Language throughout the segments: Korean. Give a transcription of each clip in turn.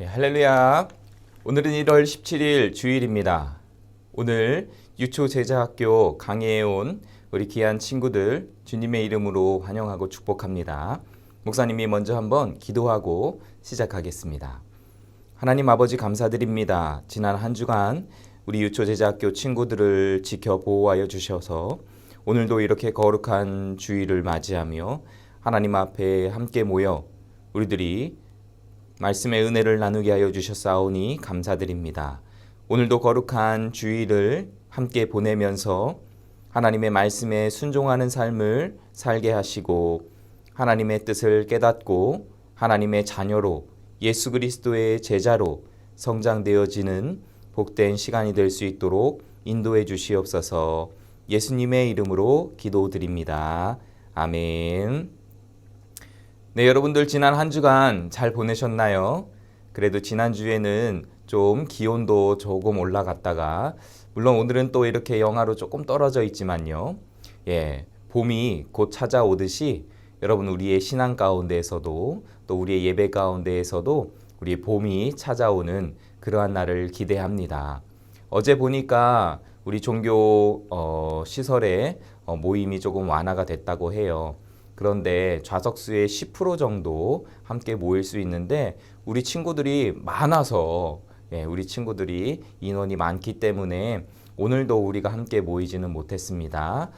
할렐루야. 오늘은 1월 17일 주일입니다. 오늘 유초 제자학교 강의에 온 우리 귀한 친구들 주님의 이름으로 환영하고 축복합니다. 목사님이 먼저 한번 기도하고 시작하겠습니다. 하나님 아버지 감사드립니다. 지난 한 주간 우리 유초 제자학교 친구들을 지켜 보호하여 주셔서 오늘도 이렇게 거룩한 주일을 맞이하며 하나님 앞에 함께 모여 우리들이 말씀의 은혜를 나누게 하여 주셨사오니 감사드립니다. 오늘도 거룩한 주일을 함께 보내면서 하나님의 말씀에 순종하는 삶을 살게 하시고 하나님의 뜻을 깨닫고 하나님의 자녀로 예수 그리스도의 제자로 성장되어지는 복된 시간이 될 수 있도록 인도해 주시옵소서. 예수님의 이름으로 기도드립니다. 아멘. 네, 여러분들 지난 한 주간 잘 보내셨나요? 그래도 지난주에는 좀 기온도 조금 올라갔다가 물론 오늘은 또 이렇게 영하로 조금 떨어져 있지만요. 봄이 곧 찾아오듯이 여러분 우리의 신앙 가운데에서도 또 우리의 예배 가운데에서도 우리 봄이 찾아오는 그러한 날을 기대합니다. 어제 보니까 우리 종교 시설에 모임이 조금 완화가 됐다고 해요. 그런데 좌석수의 10% 정도 함께 모일 수 있는데 우리 친구들이 많아서 우리 친구들이 인원이 많기 때문에 오늘도 우리가 함께 모이지는 못했습니다.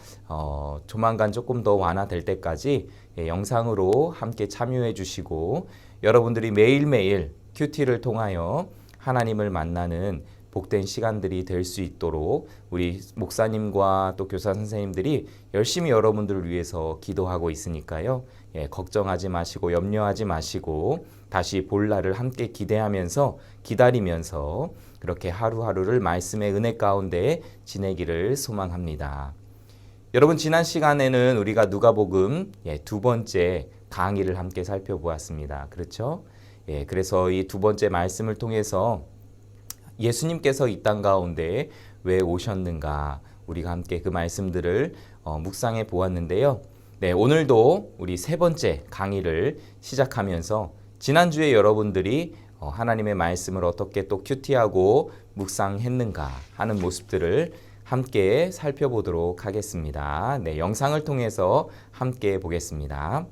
조만간 조금 더 완화될 때까지 영상으로 함께 참여해 주시고 여러분들이 매일매일 큐티를 통하여 하나님을 만나는 복된 시간들이 될 수 있도록 우리 목사님과 또 교사 선생님들이 열심히 여러분들을 위해서 기도하고 있으니까요. 걱정하지 마시고 염려하지 마시고 다시 볼 날을 함께 기대하면서 기다리면서 그렇게 하루하루를 말씀의 은혜 가운데 지내기를 소망합니다. 여러분 지난 시간에는 우리가 누가복음 두 번째 강의를 함께 살펴보았습니다. 그렇죠? 그래서 이 두 번째 말씀을 통해서 예수님께서 이 땅 가운데 왜 오셨는가 우리가 함께 그 말씀들을 묵상해 보았는데요. 오늘도 우리 세 번째 강의를 시작하면서 지난주에 여러분들이 하나님의 말씀을 어떻게 또 큐티하고 묵상했는가 하는 모습들을 함께 살펴보도록 하겠습니다. 영상을 통해서 함께 보겠습니다.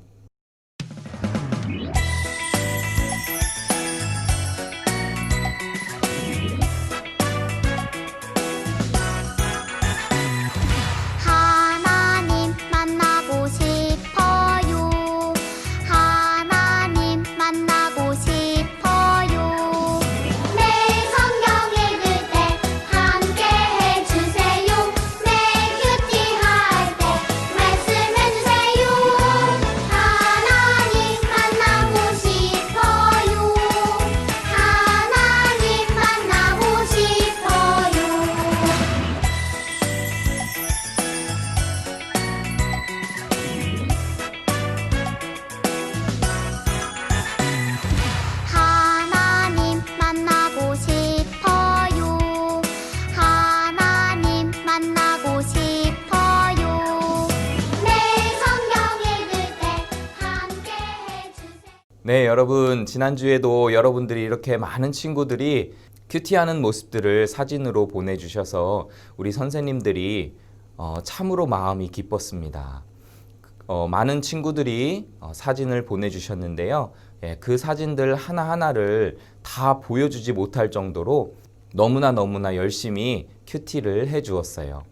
여러분 지난주에도 여러분들이 이렇게 많은 친구들이 큐티하는 모습들을 사진으로 보내주셔서 우리 선생님들이 참으로 마음이 기뻤습니다. 많은 친구들이 사진을 보내주셨는데요. 그 사진들 하나하나를 다 보여주지 못할 정도로 너무나 열심히 큐티를 해주었어요.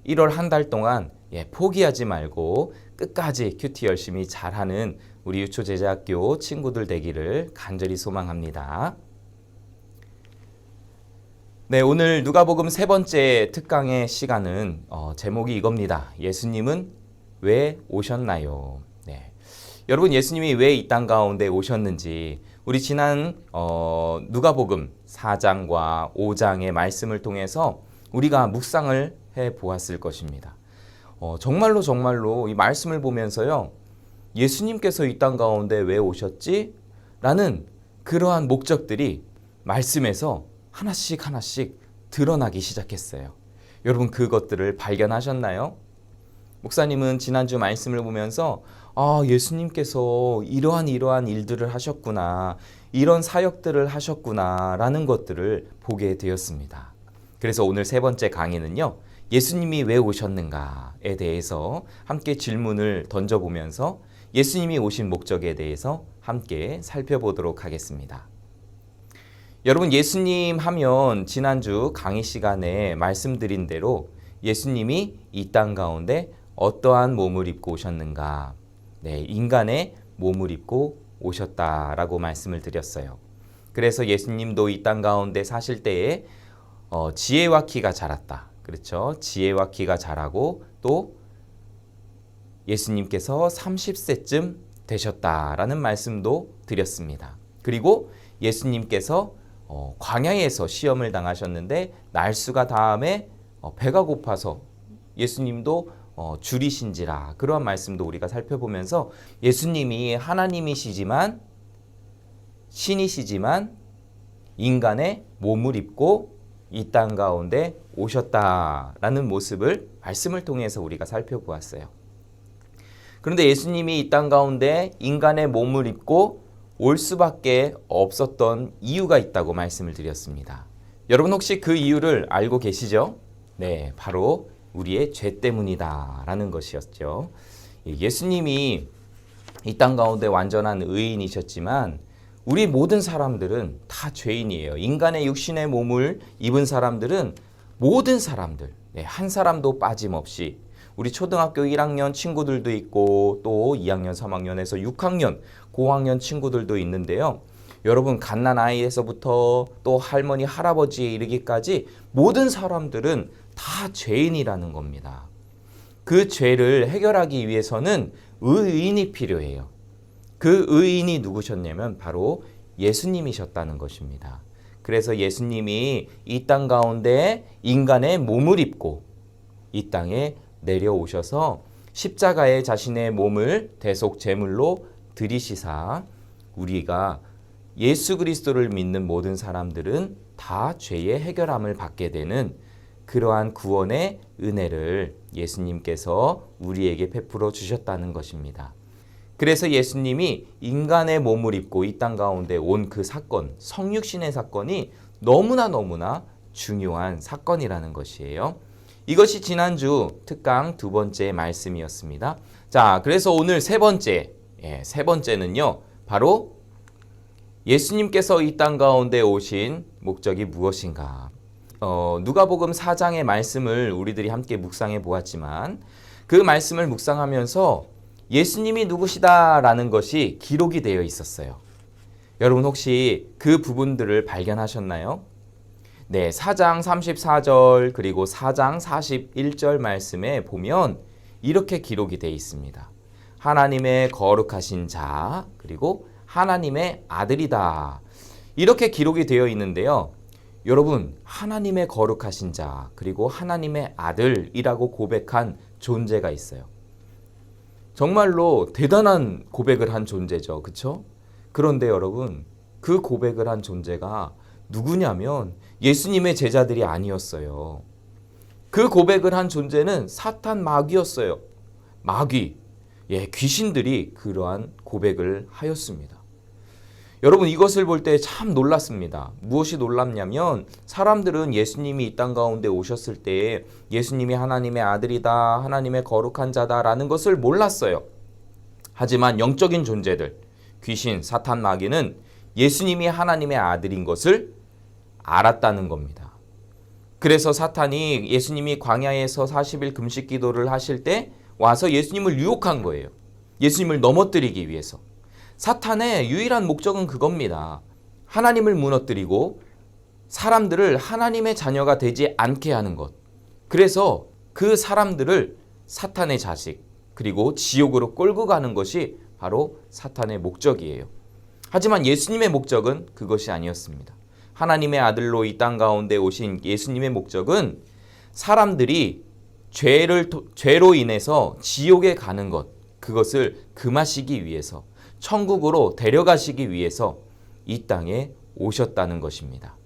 1월 한 달 동안 포기하지 말고 끝까지 큐티 열심히 잘하는 우리 유초제자학교 친구들 되기를 간절히 소망합니다. 오늘 누가복음 세 번째 특강의 시간은 제목이 이겁니다. 예수님은 왜 오셨나요? 여러분 예수님이 왜 이 땅 가운데 오셨는지 우리 지난 누가복음 4장과 5장의 말씀을 통해서 우리가 묵상을 해보았을 것입니다. 정말로 이 말씀을 보면서요. 예수님께서 이 땅 가운데 왜 오셨지? 라는 그러한 목적들이 말씀에서 하나씩 드러나기 시작했어요. 여러분 그것들을 발견하셨나요? 목사님은 지난주 말씀을 보면서 예수님께서 이러한 일들을 하셨구나. 이런 사역들을 하셨구나라는 것들을 보게 되었습니다. 그래서 오늘 세 번째 강의는요, 예수님이 왜 오셨는가에 대해서 함께 질문을 던져보면서 예수님이 오신 목적에 대해서 함께 살펴보도록 하겠습니다. 여러분, 예수님 하면 지난주 강의 시간에 말씀드린 대로 예수님이 이 땅 가운데 어떠한 몸을 입고 오셨는가? 네, 인간의 몸을 입고 오셨다라고 말씀을 드렸어요. 그래서 예수님도 이 땅 가운데 사실 때에 지혜와 키가 자랐다. 그렇죠? 지혜와 키가 자라고 또 예수님께서 30세쯤 되셨다라는 말씀도 드렸습니다. 그리고 예수님께서 광야에서 시험을 당하셨는데 날수가 다음에 배가 고파서 예수님도 줄이신지라, 그러한 말씀도 우리가 살펴보면서 예수님이 하나님이시지만 신이시지만 인간의 몸을 입고 이 땅 가운데 오셨다라는 모습을 말씀을 통해서 우리가 살펴보았어요. 그런데 예수님이 이 땅 가운데 인간의 몸을 입고 올 수밖에 없었던 이유가 있다고 말씀을 드렸습니다. 여러분 혹시 그 이유를 알고 계시죠? 네, 바로 우리의 죄 때문이다 라는 것이었죠. 예수님이 이 땅 가운데 완전한 의인이셨지만 우리 모든 사람들은 다 죄인이에요. 인간의 육신의 몸을 입은 사람들은 모든 사람들, 한 사람도 빠짐없이, 우리 초등학교 1학년 친구들도 있고 또 2학년, 3학년에서 6학년, 고학년 친구들도 있는데요. 여러분, 갓난아이에서부터 또 할머니, 할아버지에 이르기까지 모든 사람들은 다 죄인이라는 겁니다. 그 죄를 해결하기 위해서는 의인이 필요해요. 그 의인이 누구셨냐면 바로 예수님이셨다는 것입니다. 그래서 예수님이 이 땅 가운데 인간의 몸을 입고 이 땅에 내려오셔서 십자가에 자신의 몸을 대속 제물로 드리시사 우리가 예수 그리스도를 믿는 모든 사람들은 다 죄의 해결함을 받게 되는 그러한 구원의 은혜를 예수님께서 우리에게 베풀어 주셨다는 것입니다. 그래서 예수님이 인간의 몸을 입고 이 땅 가운데 온 그 사건, 성육신의 사건이 너무나 중요한 사건이라는 것이에요. 이것이 지난주 특강 두 번째 말씀이었습니다. 자, 그래서 오늘 세 번째는요, 바로 예수님께서 이 땅 가운데 오신 목적이 무엇인가? 누가복음 4장의 말씀을 우리들이 함께 묵상해 보았지만 그 말씀을 묵상하면서 예수님이 누구시다라는 것이 기록이 되어 있었어요. 여러분 혹시 그 부분들을 발견하셨나요? 네, 4장 34절 그리고 4장 41절 말씀에 보면 이렇게 기록이 되어 있습니다. 하나님의 거룩하신 자 그리고 하나님의 아들이다. 이렇게 기록이 되어 있는데요. 여러분, 하나님의 거룩하신 자 그리고 하나님의 아들이라고 고백한 존재가 있어요. 정말로 대단한 고백을 한 존재죠. 그렇죠? 그런데 여러분, 그 고백을 한 존재가 누구냐면 예수님의 제자들이 아니었어요. 그 고백을 한 존재는 사탄 마귀였어요. 마귀, 귀신들이 그러한 고백을 하였습니다. 여러분, 이것을 볼 때 참 놀랐습니다. 무엇이 놀랍냐면 사람들은 예수님이 이 땅 가운데 오셨을 때 예수님이 하나님의 아들이다, 하나님의 거룩한 자다라는 것을 몰랐어요. 하지만 영적인 존재들, 귀신, 사탄, 마귀는 예수님이 하나님의 아들인 것을 알았다는 겁니다. 그래서 사탄이 예수님이 광야에서 40일 금식 기도를 하실 때 와서 예수님을 유혹한 거예요. 예수님을 넘어뜨리기 위해서. 사탄의 유일한 목적은 그겁니다. 하나님을 무너뜨리고 사람들을 하나님의 자녀가 되지 않게 하는 것. 그래서 그 사람들을 사탄의 자식 그리고 지옥으로 끌고 가는 것이 바로 사탄의 목적이에요. 하지만 예수님의 목적은 그것이 아니었습니다. 하나님의 아들로 이 땅 가운데 오신 예수님의 목적은 사람들이 죄로 인해서 지옥에 가는 것, 그것을 금하시기 위해서, 천국으로 데려가시기 위해서 이 땅에 오셨다는 것입니다.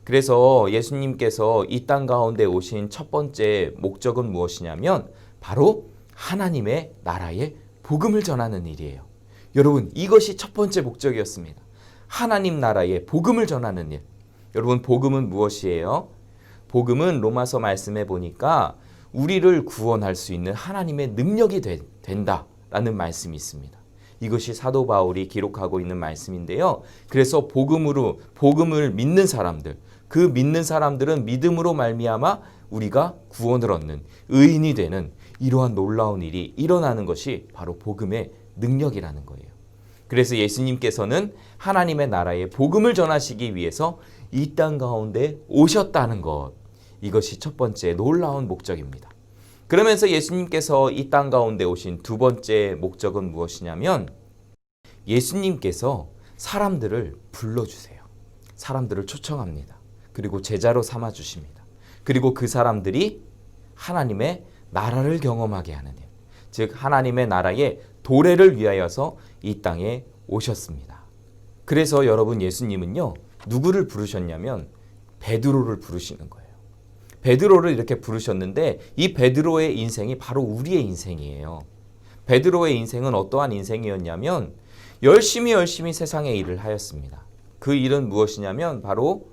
그래서 예수님께서 이 땅 가운데 오신 첫 번째 목적은 무엇이냐면 바로 하나님의 나라의 복음을 전하는 일이에요. 여러분, 이것이 첫 번째 목적이었습니다. 하나님 나라의 복음을 전하는 일. 여러분, 복음은 무엇이에요? 복음은 로마서 말씀에 보니까 우리를 구원할 수 있는 하나님의 능력이 된다라는 말씀이 있습니다. 이것이 사도 바울이 기록하고 있는 말씀인데요. 그래서 복음을 믿는 사람들, 그 믿는 사람들은 믿음으로 말미암아 우리가 구원을 얻는 의인이 되는 이러한 놀라운 일이 일어나는 것이 바로 복음의 능력이라는 거예요. 그래서 예수님께서는 하나님의 나라의 복음을 전하시기 위해서 이 땅 가운데 오셨다는 것, 이것이 첫 번째 놀라운 목적입니다. 그러면서 예수님께서 이 땅 가운데 오신 두 번째 목적은 무엇이냐면 예수님께서 사람들을 불러주세요. 사람들을 초청합니다. 그리고 제자로 삼아주십니다. 그리고 그 사람들이 하나님의 나라를 경험하게 하는 일, 즉 하나님의 나라의 도래를 위하여서 이 땅에 오셨습니다. 그래서 여러분, 예수님은요, 누구를 부르셨냐면 베드로를 부르시는 거예요. 베드로를 이렇게 부르셨는데 이 베드로의 인생이 바로 우리의 인생이에요. 베드로의 인생은 어떠한 인생이었냐면 열심히 세상의 일을 하였습니다. 그 일은 무엇이냐면 바로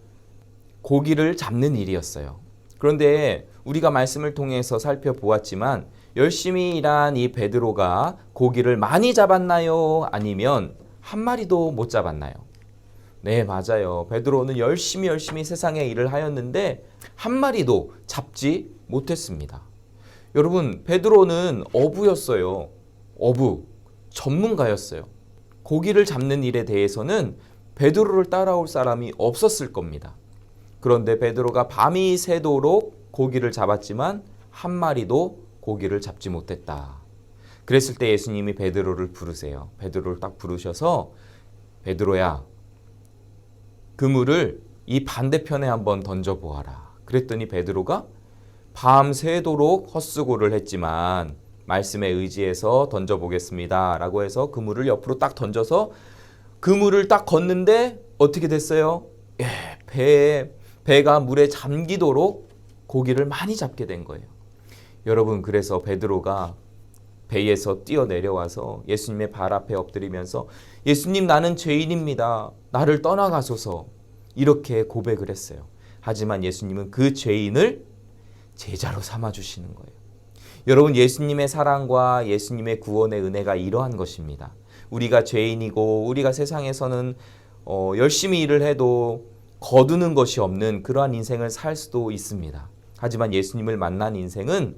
고기를 잡는 일이었어요. 그런데 우리가 말씀을 통해서 살펴보았지만 열심히 일한 이 베드로가 고기를 많이 잡았나요? 아니면 한 마리도 못 잡았나요? 네, 맞아요. 베드로는 열심히 세상의 일을 하였는데 한 마리도 잡지 못했습니다. 여러분, 베드로는 어부였어요. 어부, 전문가였어요. 고기를 잡는 일에 대해서는 베드로를 따라올 사람이 없었을 겁니다. 그런데 베드로가 밤이 새도록 고기를 잡았지만 한 마리도 고기를 잡지 못했다. 그랬을 때 예수님이 베드로를 부르세요. 베드로를 딱 부르셔서 베드로야, 그물을 이 반대편에 한번 던져보아라. 그랬더니 베드로가 밤새도록 헛수고를 했지만 말씀에 의지해서 던져보겠습니다 라고 해서 그물을 옆으로 딱 던져서 그물을 딱 걷는데 어떻게 됐어요? 배가 물에 잠기도록 고기를 많이 잡게 된 거예요. 여러분, 그래서 베드로가 배에서 뛰어내려와서 예수님의 발 앞에 엎드리면서 예수님, 나는 죄인입니다. 나를 떠나가소서. 이렇게 고백을 했어요. 하지만 예수님은 그 죄인을 제자로 삼아주시는 거예요. 여러분, 예수님의 사랑과 예수님의 구원의 은혜가 이러한 것입니다. 우리가 죄인이고 우리가 세상에서는 열심히 일을 해도 거두는 것이 없는 그러한 인생을 살 수도 있습니다. 하지만 예수님을 만난 인생은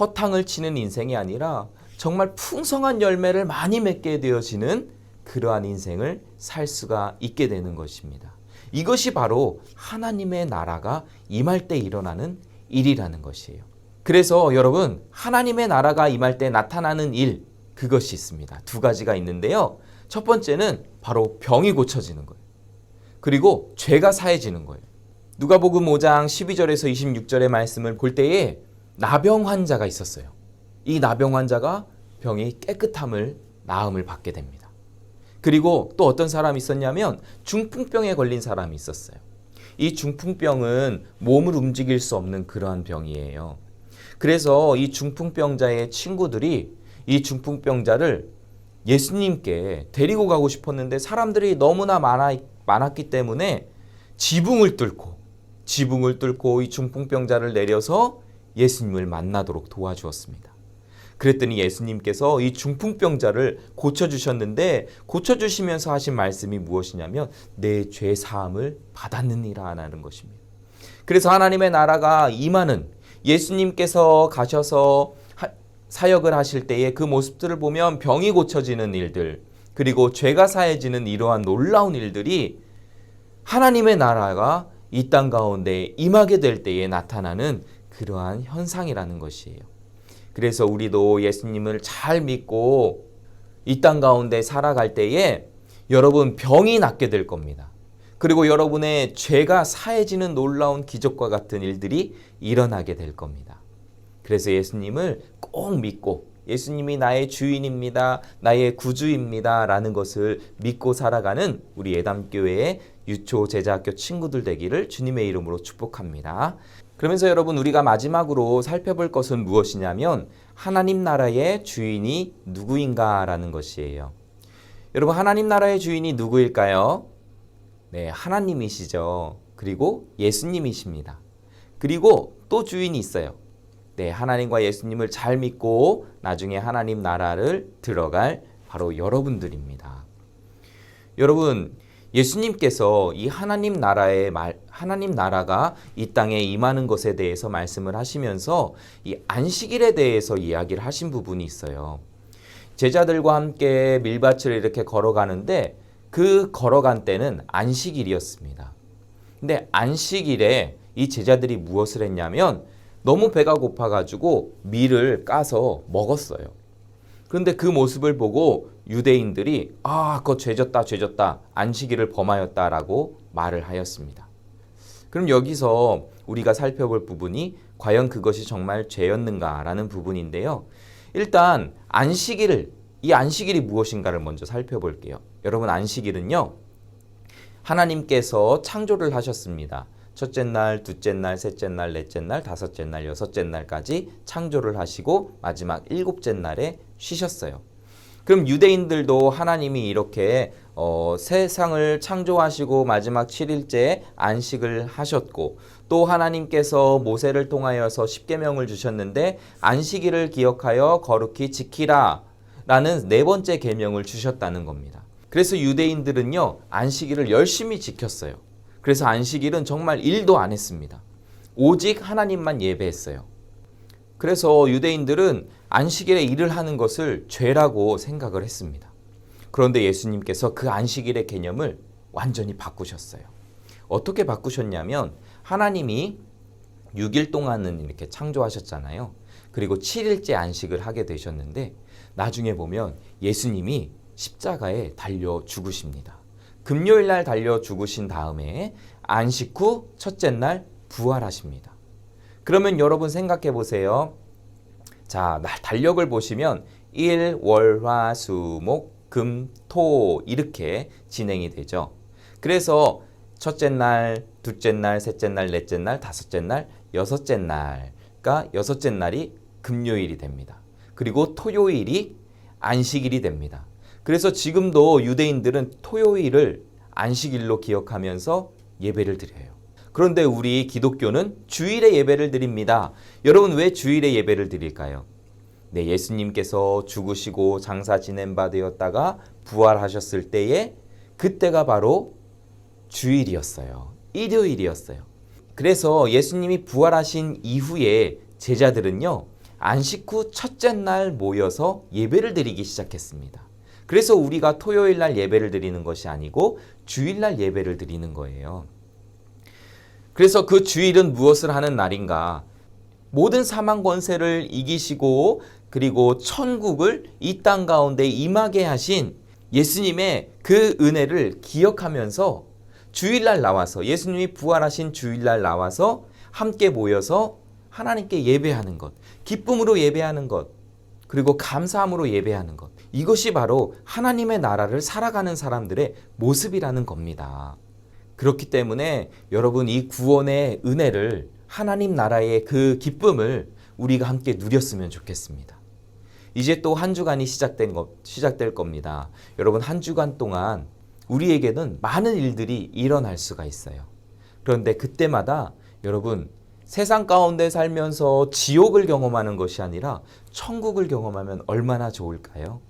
허탕을 치는 인생이 아니라 정말 풍성한 열매를 많이 맺게 되어지는 그러한 인생을 살 수가 있게 되는 것입니다. 이것이 바로 하나님의 나라가 임할 때 일어나는 일이라는 것이에요. 그래서 여러분, 하나님의 나라가 임할 때 나타나는 일, 그것이 있습니다. 두 가지가 있는데요. 첫 번째는 바로 병이 고쳐지는 거예요. 그리고 죄가 사해지는 거예요. 누가복음 5장 12절에서 26절의 말씀을 볼 때에 나병 환자가 있었어요. 이 나병 환자가 병이 나음을 받게 됩니다. 그리고 또 어떤 사람이 있었냐면 중풍병에 걸린 사람이 있었어요. 이 중풍병은 몸을 움직일 수 없는 그러한 병이에요. 그래서 이 중풍병자의 친구들이 이 중풍병자를 예수님께 데리고 가고 싶었는데 사람들이 너무나 많았기 때문에 지붕을 뚫고 이 중풍병자를 내려서 예수님을 만나도록 도와주었습니다. 그랬더니 예수님께서 이 중풍병자를 고쳐주셨는데 고쳐주시면서 하신 말씀이 무엇이냐면 내 죄 사함을 받았느니라는 것입니다. 그래서 하나님의 나라가 임하는 예수님께서 가셔서 사역을 하실 때의 그 모습들을 보면 병이 고쳐지는 일들, 그리고 죄가 사해지는 이러한 놀라운 일들이 하나님의 나라가 이 땅 가운데 임하게 될 때에 나타나는 그러한 현상이라는 것이에요. 그래서 우리도 예수님을 잘 믿고 이 땅 가운데 살아갈 때에 여러분 병이 낫게 될 겁니다. 그리고 여러분의 죄가 사해지는 놀라운 기적과 같은 일들이 일어나게 될 겁니다. 그래서 예수님을 꼭 믿고 예수님이 나의 주인입니다. 나의 구주입니다. 라는 것을 믿고 살아가는 우리 예담교회의 유초 제자학교 친구들 되기를 주님의 이름으로 축복합니다. 그러면서 여러분, 우리가 마지막으로 살펴볼 것은 무엇이냐면 하나님 나라의 주인이 누구인가 라는 것이에요. 여러분, 하나님 나라의 주인이 누구일까요? 네, 하나님이시죠. 그리고 예수님이십니다. 그리고 또 주인이 있어요. 네, 하나님과 예수님을 잘 믿고 나중에 하나님 나라를 들어갈 바로 여러분들입니다. 여러분, 예수님께서 이 하나님 나라가 이 땅에 임하는 것에 대해서 말씀을 하시면서 이 안식일에 대해서 이야기를 하신 부분이 있어요. 제자들과 함께 밀밭을 이렇게 걸어가는데 그 걸어간 때는 안식일이었습니다. 근데 안식일에 이 제자들이 무엇을 했냐면 너무 배가 고파가지고 밀을 까서 먹었어요. 그런데 그 모습을 보고 유대인들이 그거 죄졌다 안식일을 범하였다라고 말을 하였습니다. 그럼 여기서 우리가 살펴볼 부분이 과연 그것이 정말 죄였는가라는 부분인데요. 일단 이 안식일이 무엇인가를 먼저 살펴볼게요. 여러분, 안식일은요, 하나님께서 창조를 하셨습니다. 첫째 날, 둘째 날, 셋째 날, 넷째 날, 다섯째 날, 여섯째 날까지 창조를 하시고 마지막 일곱째 날에 쉬셨어요. 그럼 유대인들도 하나님이 이렇게 세상을 창조하시고 마지막 7일째 안식을 하셨고, 또 하나님께서 모세를 통하여서 십계명을 주셨는데 안식일을 기억하여 거룩히 지키라 라는 네 번째 계명을 주셨다는 겁니다. 그래서 유대인들은요, 안식일을 열심히 지켰어요. 그래서 안식일은 정말 일도 안 했습니다. 오직 하나님만 예배했어요. 그래서 유대인들은 안식일에 일을 하는 것을 죄라고 생각을 했습니다. 그런데 예수님께서 그 안식일의 개념을 완전히 바꾸셨어요. 어떻게 바꾸셨냐면 하나님이 6일 동안은 이렇게 창조하셨잖아요. 그리고 7일째 안식을 하게 되셨는데 나중에 보면 예수님이 십자가에 달려 죽으십니다. 금요일 날 달려 죽으신 다음에 안식 후 첫째 날 부활하십니다. 그러면 여러분 생각해 보세요. 자, 달력을 보시면 일, 월, 화, 수, 목, 금, 토 이렇게 진행이 되죠. 그래서 첫째 날, 둘째 날, 셋째 날, 넷째 날, 다섯째 날, 여섯째 날가 여섯째 날이 금요일이 됩니다. 그리고 토요일이 안식일이 됩니다. 그래서 지금도 유대인들은 토요일을 안식일로 기억하면서 예배를 드려요. 그런데 우리 기독교는 주일에 예배를 드립니다. 여러분, 왜 주일에 예배를 드릴까요? 네, 예수님께서 죽으시고 장사 지낸 바 되었다가 부활하셨을 때에 그때가 바로 주일이었어요. 일요일이었어요. 그래서 예수님이 부활하신 이후에 제자들은요, 안식 후 첫째 날 모여서 예배를 드리기 시작했습니다. 그래서 우리가 토요일 날 예배를 드리는 것이 아니고 주일 날 예배를 드리는 거예요. 그래서 그 주일은 무엇을 하는 날인가? 모든 사망 권세를 이기시고 그리고 천국을 이 땅 가운데 임하게 하신 예수님의 그 은혜를 기억하면서 주일날 나와서, 예수님이 부활하신 주일날 나와서 함께 모여서 하나님께 예배하는 것, 기쁨으로 예배하는 것, 그리고 감사함으로 예배하는 것, 이것이 바로 하나님의 나라를 살아가는 사람들의 모습이라는 겁니다. 그렇기 때문에 여러분, 이 구원의 은혜를, 하나님 나라의 그 기쁨을 우리가 함께 누렸으면 좋겠습니다. 이제 또 한 주간이 시작될 겁니다. 여러분, 한 주간 동안 우리에게는 많은 일들이 일어날 수가 있어요. 그런데 그때마다 여러분, 세상 가운데 살면서 지옥을 경험하는 것이 아니라 천국을 경험하면 얼마나 좋을까요?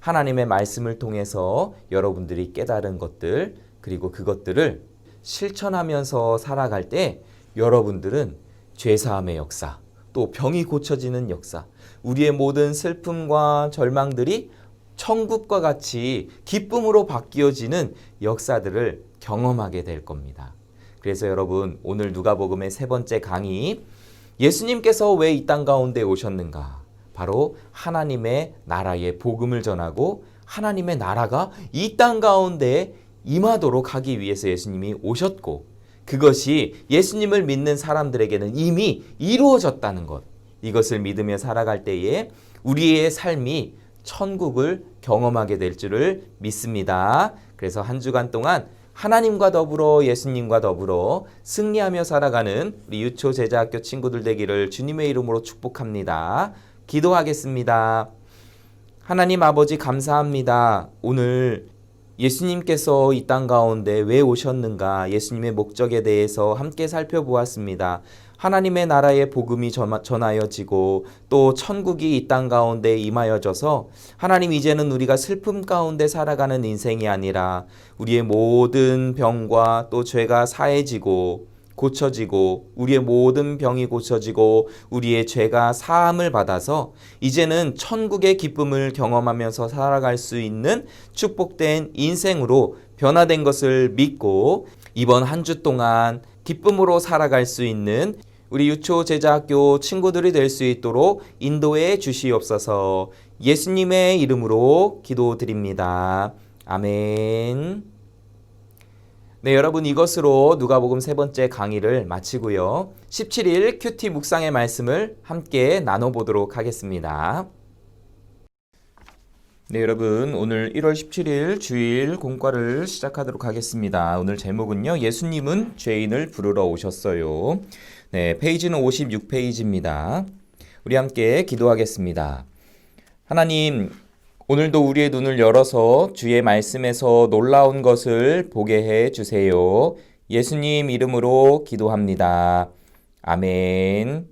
하나님의 말씀을 통해서 여러분들이 깨달은 것들, 그리고 그것들을 실천하면서 살아갈 때 여러분들은 죄사함의 역사, 또 병이 고쳐지는 역사, 우리의 모든 슬픔과 절망들이 천국과 같이 기쁨으로 바뀌어지는 역사들을 경험하게 될 겁니다. 그래서 여러분, 오늘 누가복음의 세 번째 강의, 예수님께서 왜 이 땅 가운데 오셨는가? 바로 하나님의 나라의 복음을 전하고 하나님의 나라가 이 땅 가운데 임하도록 하기 위해서 예수님이 오셨고, 그것이 예수님을 믿는 사람들에게는 이미 이루어졌다는 것, 이것을 믿으며 살아갈 때에 우리의 삶이 천국을 경험하게 될 줄을 믿습니다. 그래서 한 주간 동안 하나님과 더불어 예수님과 더불어 승리하며 살아가는 우리 유초 제자학교 친구들 되기를 주님의 이름으로 축복합니다. 기도하겠습니다. 하나님 아버지 감사합니다. 오늘 예수님께서 이 땅 가운데 왜 오셨는가, 예수님의 목적에 대해서 함께 살펴보았습니다. 하나님의 나라의 복음이 전하여지고 또 천국이 이 땅 가운데 임하여져서 하나님, 이제는 우리가 슬픔 가운데 살아가는 인생이 아니라 우리의 모든 병과 또 죄가 사해지고 고쳐지고 우리의 모든 병이 고쳐지고 우리의 죄가 사함을 받아서 이제는 천국의 기쁨을 경험하면서 살아갈 수 있는 축복된 인생으로 변화된 것을 믿고 이번 한 주 동안 기쁨으로 살아갈 수 있는 우리 유초 제자학교 친구들이 될 수 있도록 인도해 주시옵소서. 예수님의 이름으로 기도드립니다. 아멘. 네, 여러분, 이것으로 누가복음 세 번째 강의를 마치고요. 17일 큐티 묵상의 말씀을 함께 나눠보도록 하겠습니다. 네, 여러분, 오늘 1월 17일 주일 공과를 시작하도록 하겠습니다. 오늘 제목은요, 예수님은 죄인을 부르러 오셨어요. 네, 페이지는 56페이지입니다. 우리 함께 기도하겠습니다. 하나님, 오늘도 우리의 눈을 열어서 주의 말씀에서 놀라운 것을 보게 해 주세요. 예수님 이름으로 기도합니다. 아멘.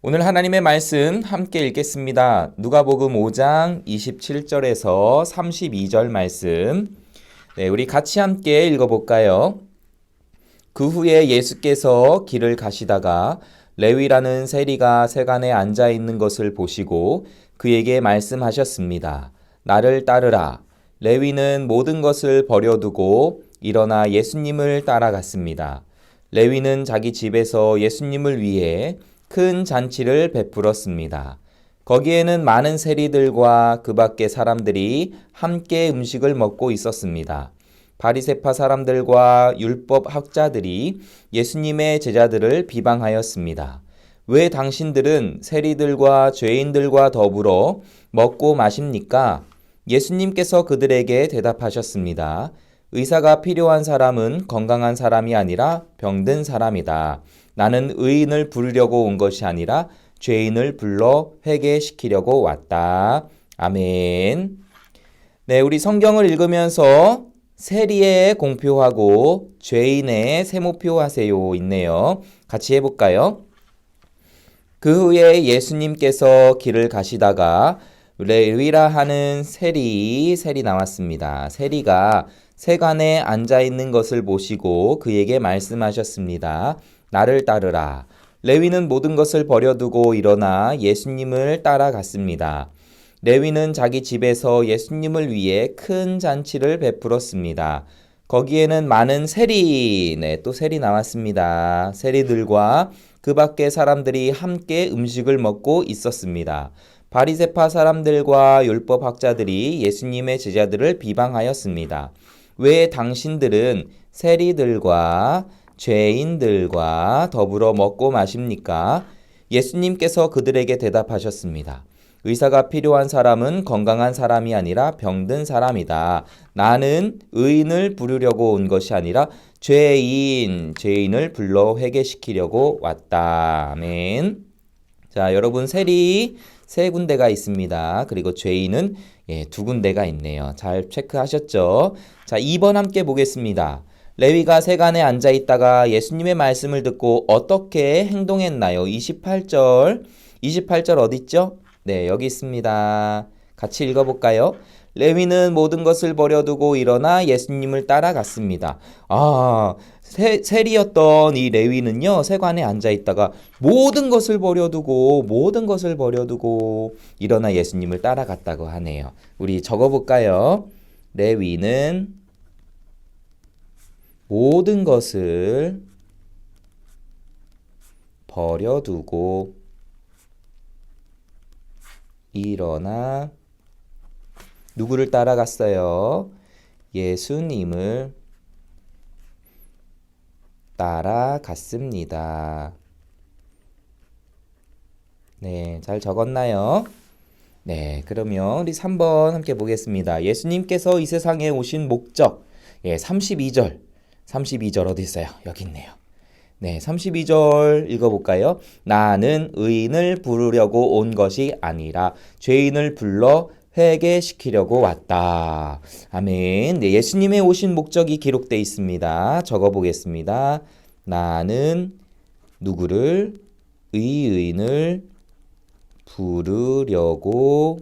오늘 하나님의 말씀 함께 읽겠습니다. 누가복음 5장 27절에서 32절 말씀. 네, 우리 같이 함께 읽어볼까요? 그 후에 예수께서 길을 가시다가 레위라는 세리가 세간에 앉아 있는 것을 보시고 그에게 말씀하셨습니다. 나를 따르라. 레위는 모든 것을 버려두고 일어나 예수님을 따라갔습니다. 레위는 자기 집에서 예수님을 위해 큰 잔치를 베풀었습니다. 거기에는 많은 세리들과 그 밖의 사람들이 함께 음식을 먹고 있었습니다. 바리새파 사람들과 율법 학자들이 예수님의 제자들을 비방하였습니다. 왜 당신들은 세리들과 죄인들과 더불어 먹고 마십니까? 예수님께서 그들에게 대답하셨습니다. 의사가 필요한 사람은 건강한 사람이 아니라 병든 사람이다. 나는 의인을 부르려고 온 것이 아니라 죄인을 불러 회개시키려고 왔다. 아멘. 네, 우리 성경을 읽으면서 세리의 공표하고 죄인의 세모표 하세요 있네요. 같이 해볼까요? 그 후에 예수님께서 길을 가시다가 레위라 하는 세리 나왔습니다. 세리가 세간에 앉아 있는 것을 보시고 그에게 말씀하셨습니다. 나를 따르라. 레위는 모든 것을 버려두고 일어나 예수님을 따라갔습니다. 레위는 자기 집에서 예수님을 위해 큰 잔치를 베풀었습니다. 거기에는 많은 세리, 또 세리 나왔습니다. 세리들과 그 밖의 사람들이 함께 음식을 먹고 있었습니다. 바리새파 사람들과 율법 학자들이 예수님의 제자들을 비방하였습니다. 왜 당신들은 세리들과 죄인들과 더불어 먹고 마십니까? 예수님께서 그들에게 대답하셨습니다. 의사가 필요한 사람은 건강한 사람이 아니라 병든 사람이다. 나는 의인을 부르려고 온 것이 아니라 죄인을 불러 회개시키려고 왔다. 아멘. 자, 여러분, 세리 세 군데가 있습니다. 그리고 죄인은 두 군데가 있네요. 잘 체크하셨죠? 자, 2번 함께 보겠습니다. 레위가 세간에 앉아 있다가 예수님의 말씀을 듣고 어떻게 행동했나요? 28절 어디 있죠? 네, 여기 있습니다. 같이 읽어볼까요? 레위는 모든 것을 버려두고 일어나 예수님을 따라갔습니다. 세리였던 이 레위는요, 세관에 앉아 있다가 모든 것을 버려두고 일어나 예수님을 따라갔다고 하네요. 우리 적어볼까요? 레위는 모든 것을 버려두고 일어나 누구를 따라갔어요? 예수님을 따라갔습니다. 네, 잘 적었나요? 네, 그러면 우리 3번 함께 보겠습니다. 예수님께서 이 세상에 오신 목적. 32절 어디 있어요? 여기 있네요. 네, 32절 읽어볼까요? 나는 의인을 부르려고 온 것이 아니라 죄인을 불러 회개시키려고 왔다. 아멘. 네, 예수님의 오신 목적이 기록되어 있습니다. 적어보겠습니다. 나는 누구를? 의인을 부르려고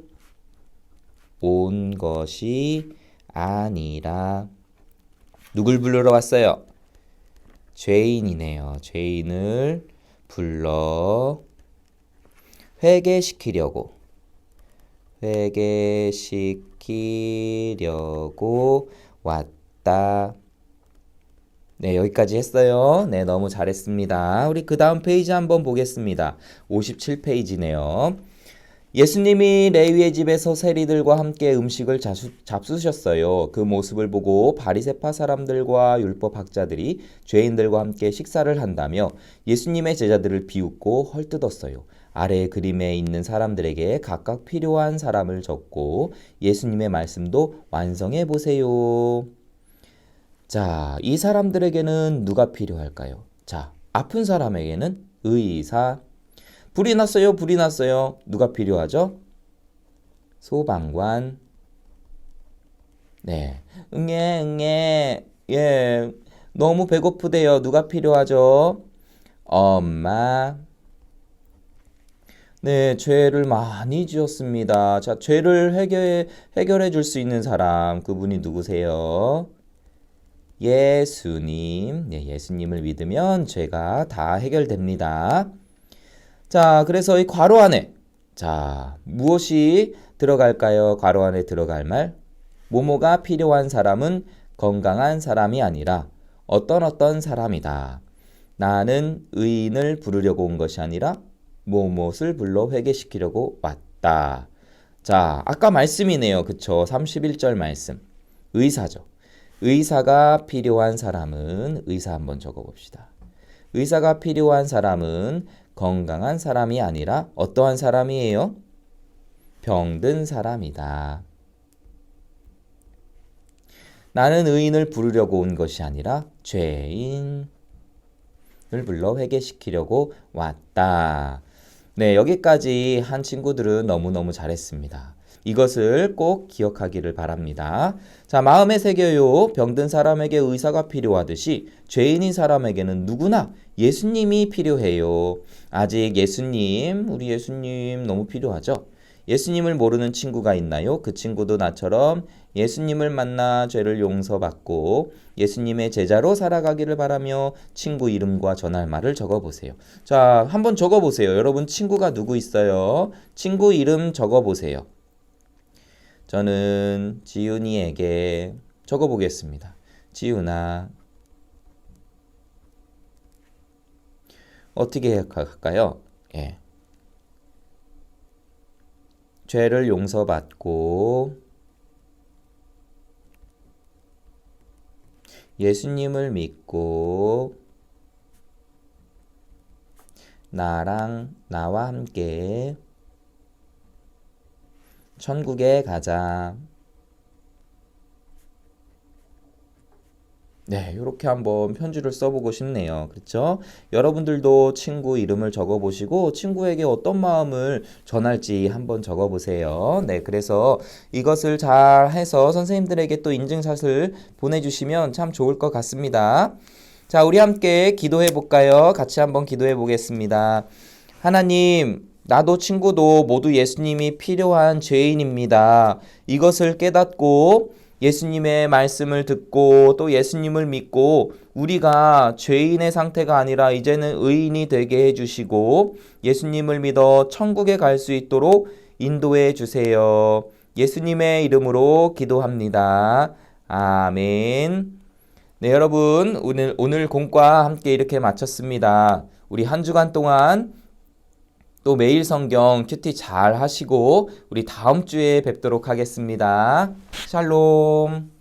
온 것이 아니라 누굴 부르러 왔어요? 죄인이네요. 죄인을 불러 회개시키려고 왔다. 네, 여기까지 했어요. 네, 너무 잘했습니다. 우리 그 다음 페이지 한번 보겠습니다. 57페이지네요. 예수님이 레위의 집에서 세리들과 함께 음식을 잡수셨어요. 그 모습을 보고 바리새파 사람들과 율법학자들이 죄인들과 함께 식사를 한다며 예수님의 제자들을 비웃고 헐뜯었어요. 아래 그림에 있는 사람들에게 각각 필요한 사람을 적고 예수님의 말씀도 완성해 보세요. 자, 이 사람들에게는 누가 필요할까요? 자, 아픈 사람에게는 의사. 불이 났어요. 누가 필요하죠? 소방관. 네. 응애. 예. 너무 배고프대요. 누가 필요하죠? 엄마. 네, 죄를 많이 지었습니다. 자, 죄를 해결해 줄 수 있는 사람, 그분이 누구세요? 예수님. 네, 예수님을 믿으면 죄가 다 해결됩니다. 자, 그래서 이 괄호 안에, 자, 무엇이 들어갈까요? 괄호 안에 들어갈 말. 뭐뭐가 필요한 사람은 건강한 사람이 아니라 어떤 사람이다. 나는 의인을 부르려고 온 것이 아니라 무엇을 불러 회개시키려고 왔다. 자, 아까 말씀이네요. 그쵸? 31절 말씀. 의사죠. 의사가 필요한 사람은, 의사 한번 적어봅시다. 의사가 필요한 사람은 건강한 사람이 아니라 어떠한 사람이에요? 병든 사람이다. 나는 의인을 부르려고 온 것이 아니라 죄인을 불러 회개시키려고 왔다. 네, 여기까지 한 친구들은 너무너무 잘했습니다. 이것을 꼭 기억하기를 바랍니다. 자, 마음에 새겨요. 병든 사람에게 의사가 필요하듯이 죄인인 사람에게는 누구나 예수님이 필요해요. 아직 우리 예수님 너무 필요하죠? 예수님을 모르는 친구가 있나요? 그 친구도 나처럼 예수님을 만나 죄를 용서받고 예수님의 제자로 살아가기를 바라며 친구 이름과 전화말을 적어보세요. 자, 한번 적어보세요. 여러분 친구가 누구 있어요? 친구 이름 적어보세요. 저는 지훈이에게 적어보겠습니다. 지훈아. 어떻게 할까요? 예. 죄를 용서받고 예수님을 믿고 나와 함께 천국에 가자. 네, 이렇게 한번 편지를 써보고 싶네요. 그렇죠? 여러분들도 친구 이름을 적어보시고 친구에게 어떤 마음을 전할지 한번 적어보세요. 네, 그래서 이것을 잘 해서 선생님들에게 또 인증샷을 보내주시면 참 좋을 것 같습니다. 자, 우리 함께 기도해 볼까요? 같이 한번 기도해 보겠습니다. 하나님, 나도 친구도 모두 예수님이 필요한 죄인입니다. 이것을 깨닫고 예수님의 말씀을 듣고 또 예수님을 믿고 우리가 죄인의 상태가 아니라 이제는 의인이 되게 해주시고 예수님을 믿어 천국에 갈 수 있도록 인도해 주세요. 예수님의 이름으로 기도합니다. 아멘. 네, 여러분 오늘 공과 함께 이렇게 마쳤습니다. 우리 한 주간 동안 또 매일 성경 큐티 잘 하시고 우리 다음 주에 뵙도록 하겠습니다. 샬롬.